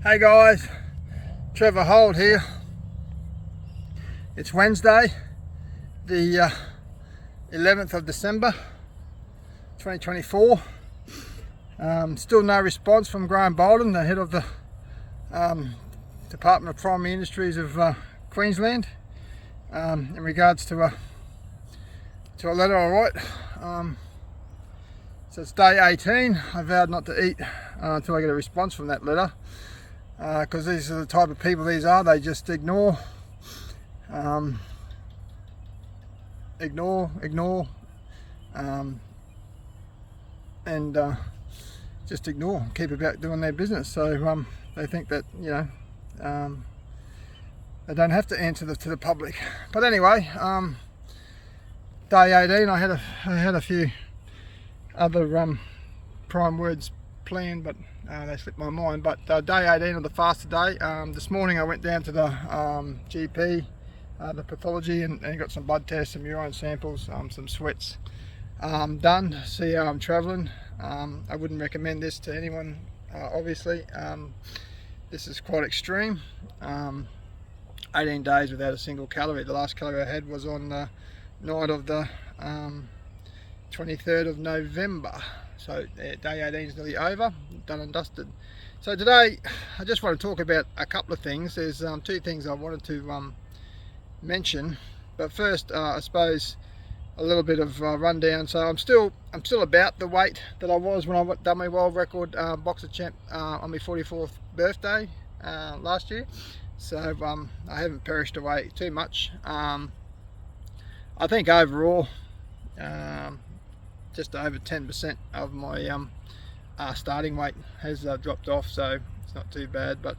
Hey guys, Trevor Holt here. It's Wednesday, the 11th of December 2024. Still no response from Graham Bolden, the head of the Department of Primary Industries of Queensland, in regards to a letter I wrote. So it's day 18. I vowed not to eat until I get a response from that letter. Because these are the type of people these are. They just ignore, and just ignore, keep about doing their business. So they think that, you know, they don't have to answer to the public. But anyway, day 18, I had a few other prime words planned, but they slipped my mind. But day 18 of the fast today. This morning I went down to the GP, the pathology, and got some blood tests, some urine samples, some sweats done to see how I'm travelling. I wouldn't recommend this to anyone, obviously. This is quite extreme. 18 days without a single calorie. The last calorie I had was on the night of the 23rd of November. So day 18 is nearly over, done and dusted. So today I just want to talk about a couple of things. There's two things I wanted to mention, but first I suppose a little bit of rundown. So I'm still about the weight that I was when I done my world record boxer champ on my 44th birthday last year. So I haven't perished away too much. I think overall just over 10% of my starting weight has dropped off, so it's not too bad, but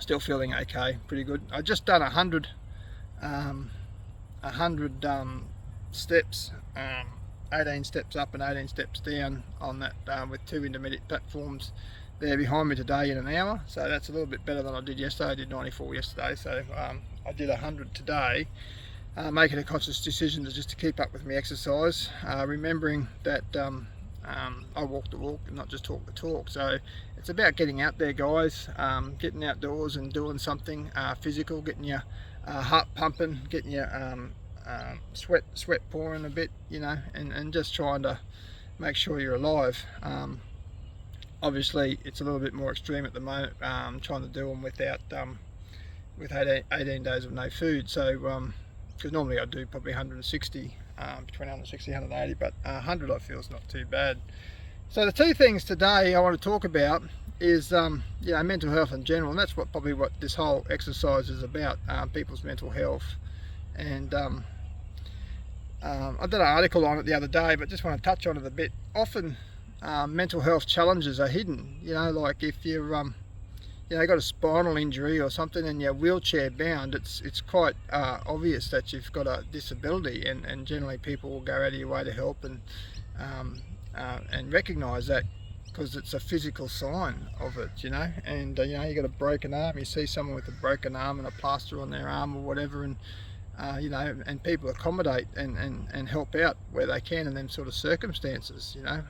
still feeling okay, pretty good. I just done 100 steps, 18 steps up and 18 steps down on that with two intermediate platforms there behind me today in an hour. So that's a little bit better than I did yesterday. I did 94 yesterday, so I did 100 today. Making a conscious decision just to keep up with my exercise, remembering that I walk the walk and not just talk the talk. So it's about getting out there, guys, getting outdoors and doing something physical, getting your heart pumping, getting your sweat pouring a bit, you know, and just trying to make sure you're alive. Obviously it's a little bit more extreme at the moment, trying to do them without with 18 days of no food. So because normally I do probably 160, between 160 and 180, but 100 I feel is not too bad. So the two things today I want to talk about is you know, mental health in general, and that's probably what this whole exercise is about, people's mental health. And I did an article on it the other day, but just want to touch on it a bit. Often mental health challenges are hidden, you know, like if you're you know, got a spinal injury or something and you're wheelchair bound, it's quite obvious that you've got a disability, and generally people will go out of your way to help and recognise that, because it's a physical sign of it, you know. And you know, you got a broken arm, you see someone with a broken arm and a plaster on their arm or whatever, and you know, and people accommodate and help out where they can in them sort of circumstances, you know.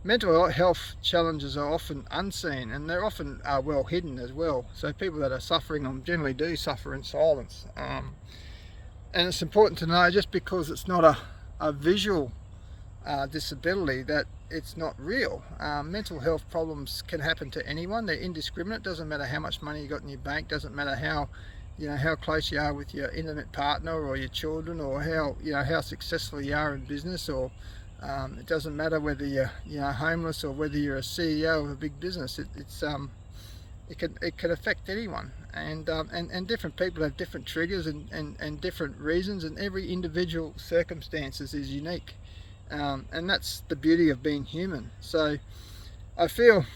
Mental health challenges are often unseen, and they're often well hidden as well. So people that are suffering them generally do suffer in silence. And it's important to know, just because it's not a visual disability, that it's not real. Mental health problems can happen to anyone. They're indiscriminate. Doesn't matter how much money you got in your bank. Doesn't matter how, you know, how close you are with your intimate partner or your children, or how, you know, how successful you are in business, or it doesn't matter whether you're, you know, homeless or whether you're a CEO of a big business. It can affect anyone, and different people have different triggers and different reasons, and every individual circumstances is unique, and that's the beauty of being human. So I feel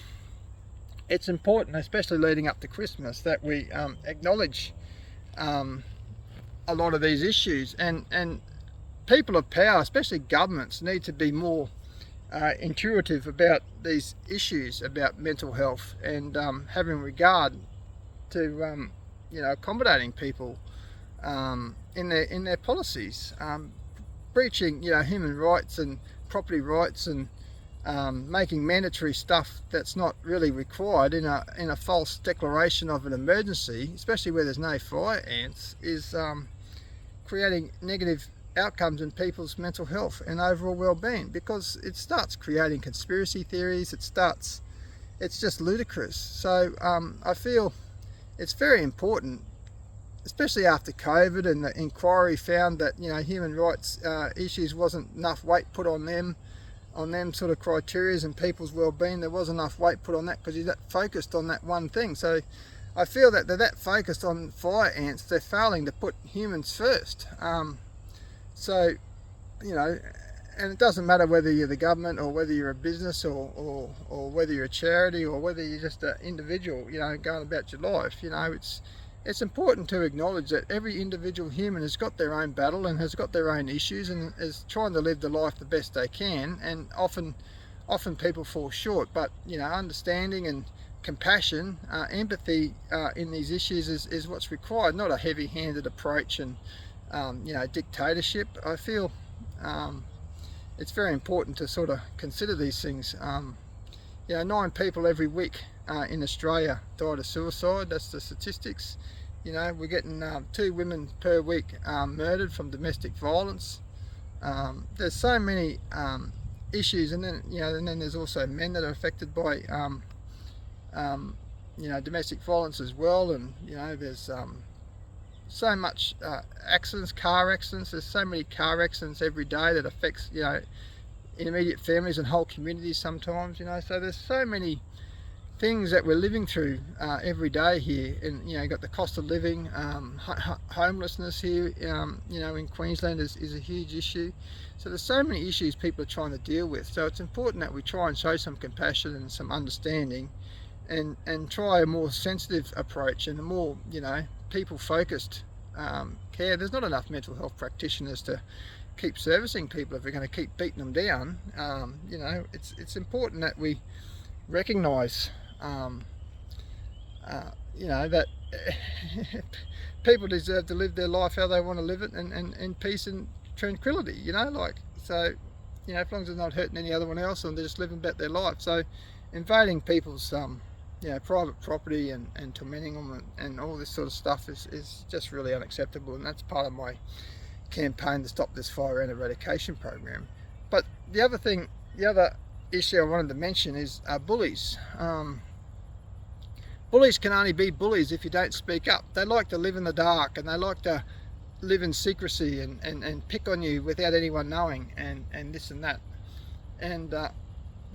it's important, especially leading up to Christmas, that we acknowledge a lot of these issues, and people of power, especially governments, need to be more intuitive about these issues about mental health, and having regard to you know, accommodating people in their policies, breaching, you know, human rights and property rights and making mandatory stuff that's not really required in a false declaration of an emergency, especially where there's no fire ants, is creating negative outcomes in people's mental health and overall well-being, because it starts creating conspiracy theories. It's just ludicrous. So I feel it's very important, especially after COVID, and the inquiry found that, you know, human rights issues wasn't enough weight put on them sort of criterias and people's well-being. There wasn't enough weight put on that because you're that focused on that one thing. So I feel that they're that focused on fire ants, they're failing to put humans first. So, you know, and it doesn't matter whether you're the government or whether you're a business or whether you're a charity or whether you're just an individual, you know, going about your life. You know, it's important to acknowledge that every individual human has got their own battle and has got their own issues and is trying to live the life the best they can, and often people fall short. But, you know, understanding and compassion, empathy in these issues is what's required, not a heavy-handed approach and you know, dictatorship. I feel it's very important to sort of consider these things. You know, 9 people every week in Australia died of suicide. That's the statistics. You know, we're getting 2 women per week murdered from domestic violence. There's so many issues, and then, you know, and then there's also men that are affected by you know, domestic violence as well. And, you know, there's so much accidents, car accidents. There's so many car accidents every day that affects, you know, immediate families and whole communities sometimes, you know. So there's so many things that we're living through every day here. And, you know, you've got the cost of living, homelessness here, you know, in Queensland is a huge issue. So there's so many issues people are trying to deal with. So it's important that we try and show some compassion and some understanding, and try a more sensitive approach and a more, you know, people focused care. There's not enough mental health practitioners to keep servicing people if we're going to keep beating them down. You know, it's important that we recognize you know, that people deserve to live their life how they want to live it, and in peace and tranquility, you know, like, so, you know, as long as they're not hurting any other one else and they're just living about their life. So invading people's you know, private property and tormenting them and all this sort of stuff is just really unacceptable, and that's part of my campaign to stop this fire ant eradication program. But the other issue I wanted to mention is bullies. Bullies can only be bullies if you don't speak up. They like to live in the dark, and they like to live in secrecy and pick on you without anyone knowing, and this and that. And the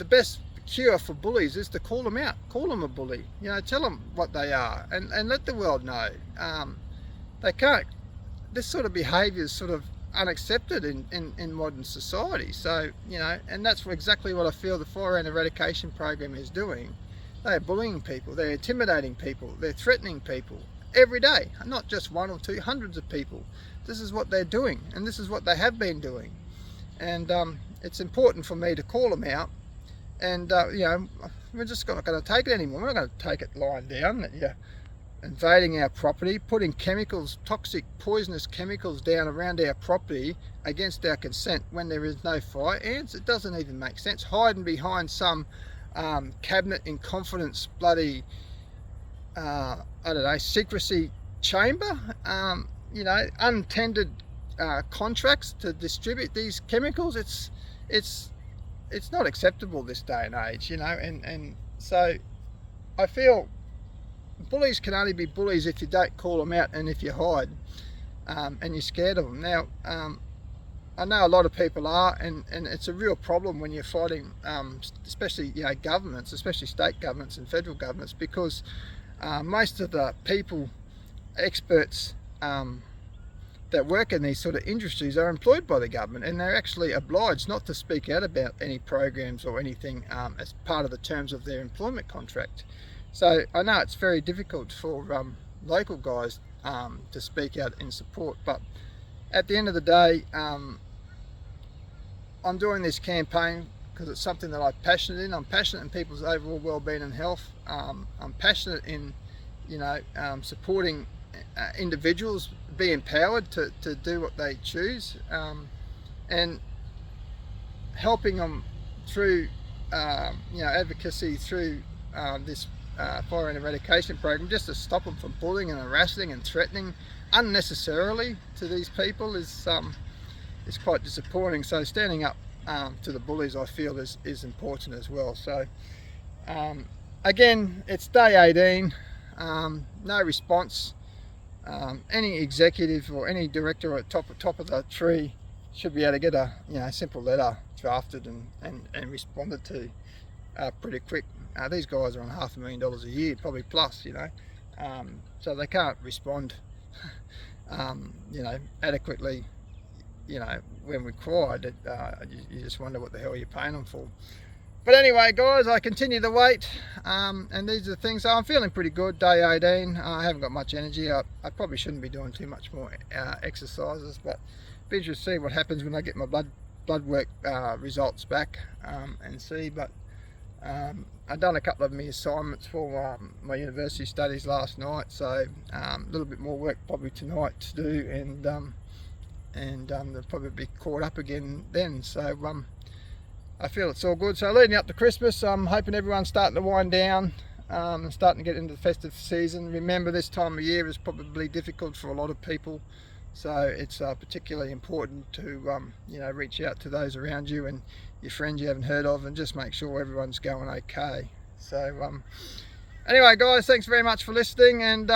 best cure for bullies is to call them out, call them a bully, you know, tell them what they are, and let the world know. They can't, this sort of behaviour is sort of unaccepted in modern society. So, you know, and that's exactly what I feel the fire ant eradication program is doing. They're bullying people, they're intimidating people, they're threatening people every day, not just 1 or 2, hundreds of people. This is what they're doing, and this is what they have been doing. And it's important for me to call them out. And you know, we're just not going to take it anymore. We're not going to take it lying down that you're invading our property, putting chemicals, toxic, poisonous chemicals down around our property against our consent when there is no fire ants. It doesn't even make sense. Hiding behind some cabinet in confidence bloody I don't know, secrecy chamber, you know, untended contracts to distribute these chemicals. It's not acceptable this day and age, you know, and so I feel bullies can only be bullies if you don't call them out and if you hide and you're scared of them. Now, I know a lot of people are, and it's a real problem when you're fighting, especially, you know, governments, especially state governments and federal governments, because most of the people, experts that work in these sort of industries are employed by the government, and they're actually obliged not to speak out about any programs or anything as part of the terms of their employment contract. So I know it's very difficult for local guys to speak out in support, but at the end of the day, I'm doing this campaign because it's something that I'm passionate in. I'm passionate in people's overall well-being and health. I'm passionate in, you know, supporting individuals be empowered to do what they choose, and helping them through you know, advocacy through this fire ant eradication program, just to stop them from bullying and harassing and threatening unnecessarily to these people is quite disappointing. So standing up to the bullies, I feel, is important as well. So again, it's day 18, no response. Any executive or any director at top of the tree should be able to get a simple letter drafted and responded to pretty quick. These guys are on $500,000 a year, probably plus, so they can't respond adequately, when required. You just wonder what the hell you're paying them for. But anyway, guys, I continue to wait, and these are the things. So I'm feeling pretty good, day 18. I haven't got much energy. I probably shouldn't be doing too much more exercises, but be interested to see what happens when I get my blood work results back and see. But I've done a couple of my assignments for my university studies last night, so a little bit more work probably tonight to do, and they'll probably be caught up again then. So I feel it's all good. So leading up to Christmas, I'm hoping everyone's starting to wind down and starting to get into the festive season. Remember, this time of year is probably difficult for a lot of people, so it's particularly important to reach out to those around you and your friends you haven't heard of, and just make sure everyone's going okay. So anyway, guys, thanks very much for listening, and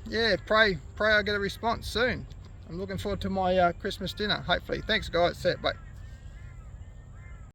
yeah, pray I get a response soon. I'm looking forward to my Christmas dinner, hopefully. Thanks, guys. See you. Bye.